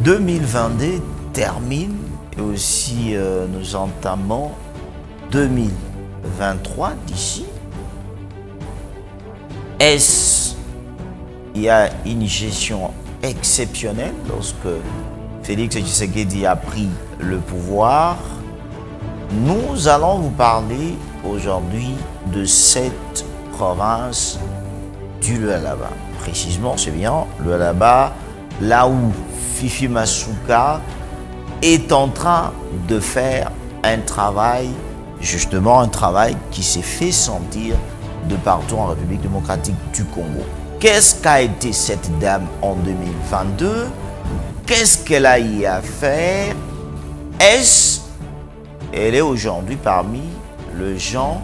2022 termine et aussi nous entamons 2023 d'ici. Il y a une gestion exceptionnelle lorsque Félix Tshisekedi a pris le pouvoir. Nous allons vous parler aujourd'hui de cette province du Lualaba. Précisément, c'est bien le Lualaba, là où Fifi Masuka est en train de faire un travail, justement un travail qui s'est fait sentir de partout en République démocratique du Congo. Qu'est-ce qu'a été cette dame en 2022? Qu'est-ce qu'elle a eu à faire? Elle est aujourd'hui parmi les gens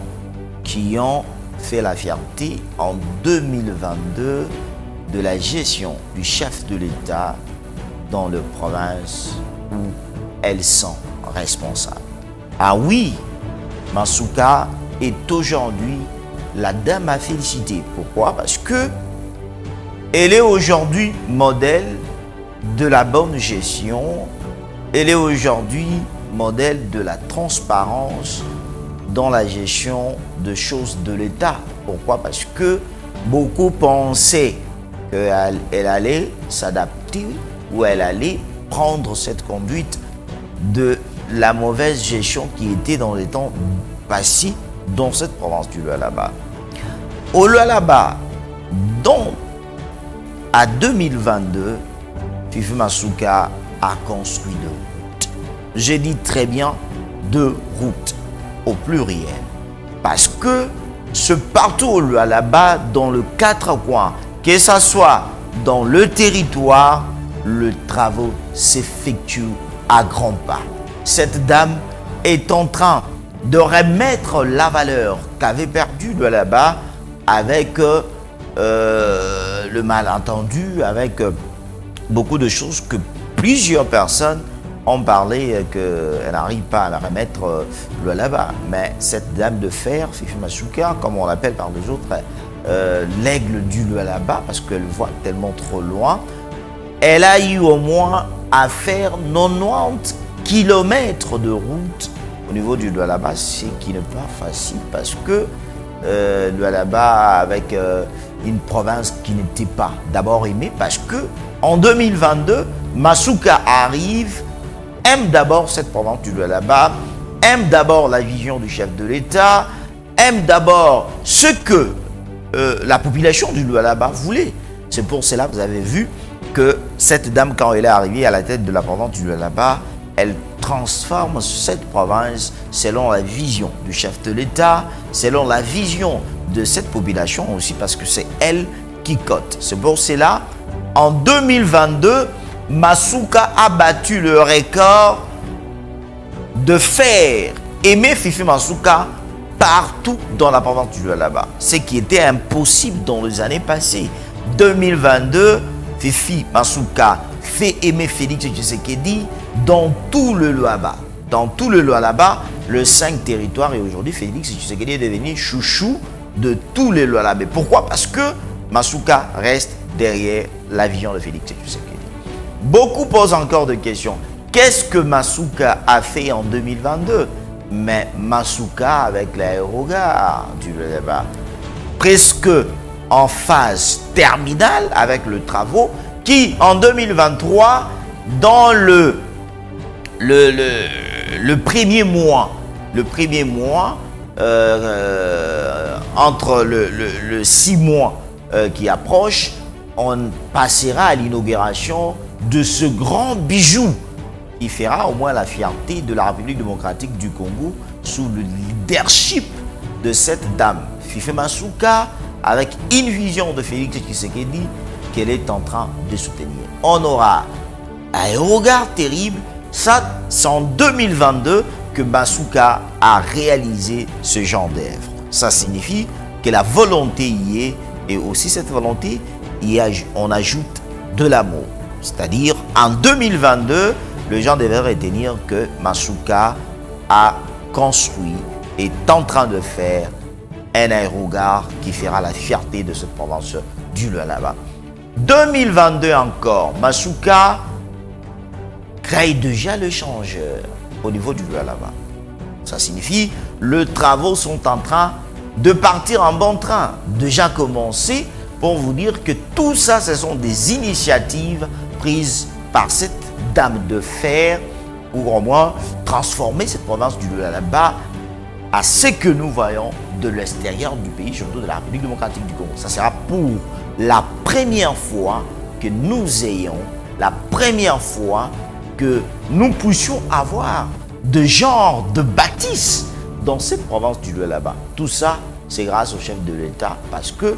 qui ont fait la fierté en 2022 de la gestion du chef de l'État dans les provinces où elles sont responsables. Ah oui, Masuka est aujourd'hui la dame à féliciter. Pourquoi? Parce que elle est aujourd'hui modèle de la bonne gestion. Elle est aujourd'hui modèle de la transparence dans la gestion de choses de l'État. Pourquoi? Parce que beaucoup pensaient qu'elle allait s'adapter ou elle allait prendre cette conduite de la mauvaise gestion qui était dans les temps passés dans cette province du Lualaba. Au Lualaba, donc à 2022, Fifi Masuka a construit deux routes. J'ai dit très bien deux routes au pluriel. Parce que ce partout au Lualaba, dans le quatre coins, que ce soit dans le territoire, le travail s'effectue à grands pas. Cette dame est en train de remettre la valeur qu'avait perdu le Lualaba avec le malentendu, avec beaucoup de choses que plusieurs personnes ont parlé qu'elle n'arrive pas à la remettre le Lualaba. Mais cette dame de fer, Fifi Masuka, comme on l'appelle par les autres, l'aigle du Lualaba, parce qu'elle voit tellement trop loin, elle a eu au moins à faire 90 kilomètres de route au niveau du Lualaba, ce qui n'est pas facile parce que le Lualaba, avec une province qui n'était pas d'abord aimée, parce que en 2022, Masuka arrive, aime d'abord cette province du Lualaba, aime d'abord la vision du chef de l'État, aime d'abord ce que la population du Lualaba voulait. C'est pour cela que vous avez vu que cette dame, quand elle est arrivée à la tête de la province du Lualaba, elle transforme cette province selon la vision du chef de l'État, selon la vision de cette population aussi, parce que c'est elle qui cote. C'est pour cela, en 2022, Masuka a battu le record de faire aimer Fifi Masuka partout dans la province du Lualaba. Ce qui était impossible dans les années passées. 2022, Fifi Masuka fait aimer Félix Tshisekedi dans tout le Lualaba. Dans tout le Lualaba, le 5 territoires, et aujourd'hui, Félix Tshisekedi est devenu chouchou de tous les Lualabais. Pourquoi? Parce que Masuka reste derrière la vision de Félix Tshisekedi. Beaucoup posent encore des questions. Qu'est-ce que Masuka a fait en 2022? Mais Masuka, avec l'aérogare du Lualaba, presque en phase terminale avec le travaux, qui en 2023, dans le premier mois, entre le 6 mois qui approche, on passera à l'inauguration de ce grand bijou qui fera au moins la fierté de la République démocratique du Congo sous le leadership de cette dame, Fifi Masuka, avec une vision de Félix Tshisekedi qu'elle est en train de soutenir. On aura un regard terrible. Ça, c'est en 2022 que Masuka a réalisé ce genre d'œuvre. Ça signifie que la volonté y est, et aussi cette volonté, on ajoute de l'amour. C'est-à-dire, en 2022, les gens devaient retenir que Masuka a construit, est en train de faire un aérogare qui fera la fierté de cette province du Lualaba. 2022 encore, Masuka crée déjà le changeur au niveau du Lualaba. Ça signifie les travaux sont en train de partir en bon train, déjà commencé, pour vous dire que tout ça, ce sont des initiatives prises par cette dame de fer pour au moins transformer cette province du Lualaba à ce que nous voyons de l'extérieur du pays, surtout de la République démocratique du Congo. Ça sera pour la première fois que nous ayons, la première fois que nous puissions avoir de genre de bâtisse dans cette province du Lualaba. Tout ça, c'est grâce au chef de l'État parce que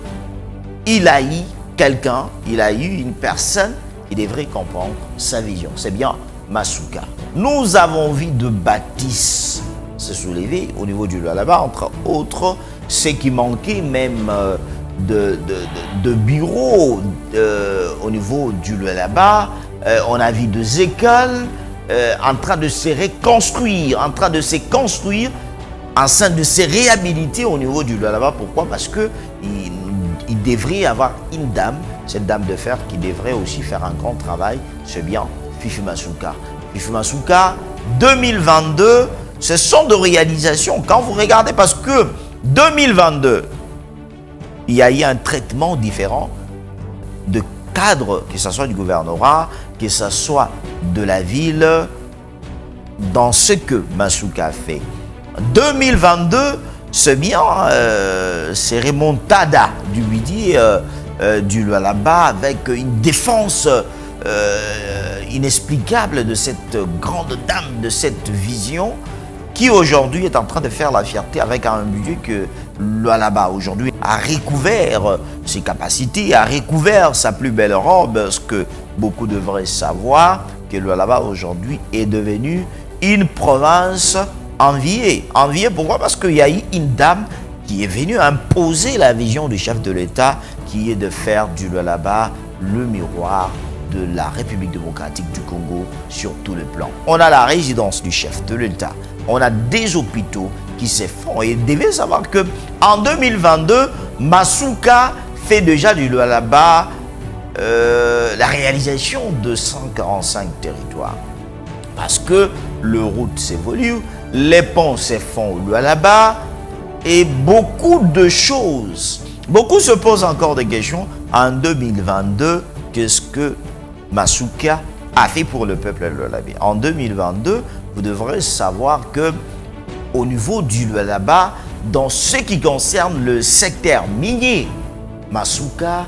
il a eu quelqu'un, il a eu une personne qui devrait comprendre sa vision. C'est bien Masuka. Nous avons vu de bâtisses se soulever au niveau du Lualaba, entre autres, ce qui manquait même de bureaux au niveau du Lualaba. On a vu des écoles en train de se reconstruire, en train de se construire, en train de se réhabiliter au niveau du Lualaba. Pourquoi? Parce que il devrait y avoir une dame, cette dame de fer, qui devrait aussi faire un grand travail. C'est bien Fifi Masuka. Fifi Masuka, 2022, ce sont de réalisations. Quand vous regardez, parce que 2022, il y a eu un traitement différent de cadre, que ce soit du gouvernorat, que ce soit de la ville, dans ce que Masuka a fait. 2022, c'est bien, c'est remontada du midi du Lualaba avec une défense inexplicable de cette grande dame, de cette vision qui aujourd'hui est en train de faire la fierté avec un budget que Lualaba aujourd'hui a recouvert ses capacités, a recouvert sa plus belle robe, parce que beaucoup devraient savoir que Lualaba aujourd'hui est devenu une province enviée. Enviée pourquoi? Parce qu'il y a eu une dame qui est venue imposer la vision du chef de l'État qui est de faire du Lualaba le miroir de la République démocratique du Congo sur tous les plans. On a la résidence du chef de l'État, on a des hôpitaux qui se font. Et vous devez savoir que en 2022, Masuka fait déjà du Lualaba la réalisation de 145 territoires. Parce que le route s'évolue, les ponts se font au Lualaba et beaucoup de choses. Beaucoup se posent encore des questions en 2022. Qu'est-ce que Masuka a fait pour le peuple lualabien? En 2022, vous devrez savoir que au niveau du Lualaba, dans ce qui concerne le secteur minier, Masuka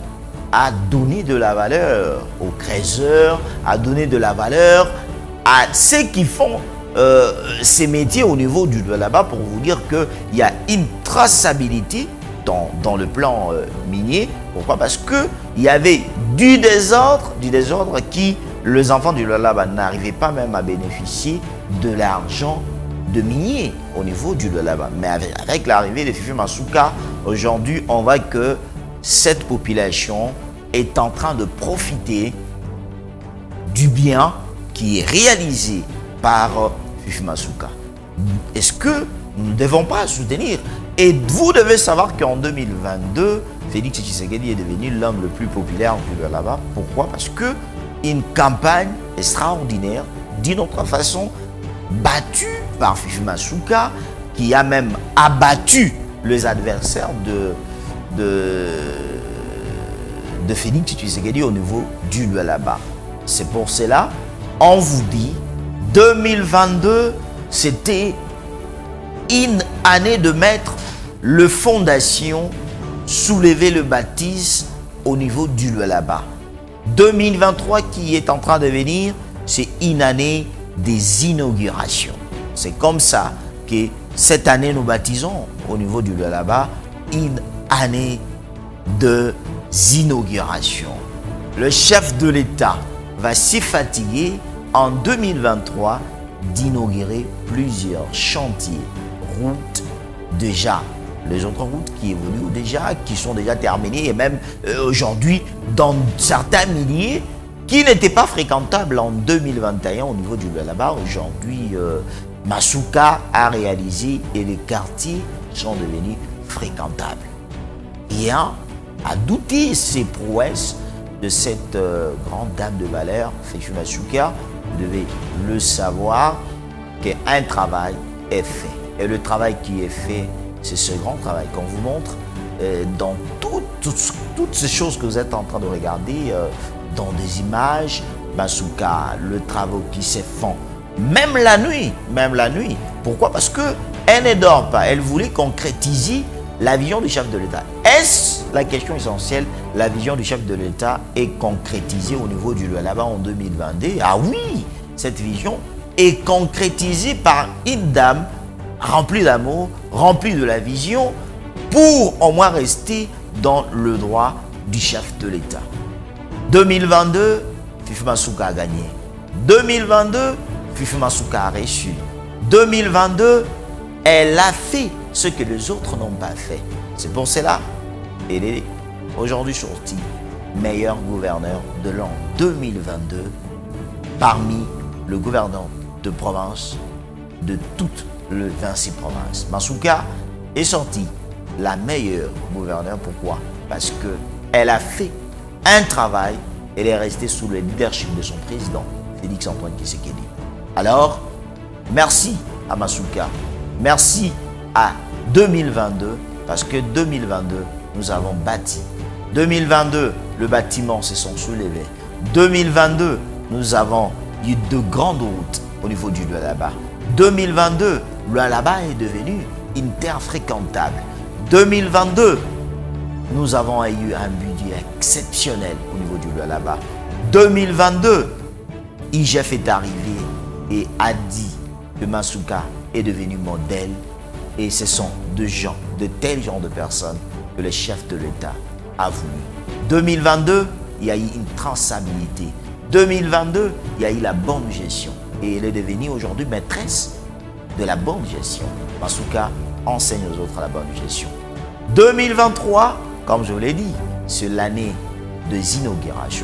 a donné de la valeur aux creuseurs, a donné de la valeur à ceux qui font ces métiers au niveau du Lualaba, pour vous dire qu'il y a une traçabilité dans le plan minier. Pourquoi? Parce qu'il y avait du désordre qui, les enfants du Lualaba n'arrivaient pas même à bénéficier de l'argent de minier au niveau du Lualaba. Mais avec l'arrivée de Fifi Masuka, aujourd'hui, on voit que cette population est en train de profiter du bien qui est réalisé par Fifi Masuka. Est-ce que nous ne devons pas soutenir? Et vous devez savoir qu'en 2022, Félix Tshisekedi est devenu l'homme le plus populaire du Lualaba. Pourquoi? Parce que une campagne extraordinaire, d'une autre façon, battue par Fifi Masuka, qui a même abattu les adversaires de Félix Tshisekedi au niveau du Lualaba. C'est pour cela, on vous dit, 2022, c'était une année de mettre le fondation, soulever le bâtisse au niveau du Lualaba. 2023 qui est en train de venir, c'est une année des inaugurations. C'est comme ça que cette année nous baptisons au niveau du Lualaba une année de inaugurations. Le chef de l'État va s'y fatiguer en 2023 d'inaugurer plusieurs chantiers, routes déjà, les autres routes qui évoluent déjà, qui sont déjà terminées et même aujourd'hui dans certains milliers qui n'étaient pas fréquentables en 2021 au niveau du Lualaba. Aujourd'hui, Masuka a réalisé et les quartiers sont devenus fréquentables. Rien à douter ces prouesses de cette grande dame de valeur, Fifi Masuka, vous devez le savoir qu'un travail est fait. Et le travail qui est fait, c'est ce grand travail qu'on vous montre dans toutes ces choses que vous êtes en train de regarder, dans des images, Masuka, le travail qui s'est fait, même la nuit. Pourquoi? Parce qu'elle ne dort pas, elle voulait concrétiser la vision du chef de l'État. Est-ce la question essentielle? La vision du chef de l'État est concrétisée au niveau du Lualaba en 2022? Ah oui, cette vision est concrétisée par une dame remplie d'amour, remplie de la vision, pour au moins rester dans le droit du chef de l'État. 2022, Fifi Masuka a gagné. 2022, Fifi Masuka a reçu. 2022, elle a fait ce que les autres n'ont pas fait. C'est pour cela qu'elle est aujourd'hui sortie meilleur gouverneur de l'an 2022 parmi le gouverneur de province de toutes les 26 provinces. Masuka est sortie la meilleure gouverneure. Pourquoi? Parce qu'elle a fait un travail, elle est restée sous le leadership de son président, Félix Antoine Tshisekedi. Alors, merci à Masuka, merci à 2022, parce que 2022, nous avons bâti. 2022, le bâtiment se sont soulevés. 2022, nous avons eu de grandes routes au niveau du Lualaba. 2022, le Lualaba est devenu une terre fréquentable. 2022, nous avons eu un budget exceptionnel au niveau du Lualaba. 2022, IGF est arrivé et a dit que Masuka est devenu modèle, et ce sont de tels genres de personnes que le chef de l'État a voulu. 2022, il y a eu une traçabilité. 2022, il y a eu la bonne gestion. Et elle est devenue aujourd'hui maîtresse de la bonne gestion. Masuka enseigne aux autres la bonne gestion. 2023, comme je vous l'ai dit, c'est l'année des inaugurations.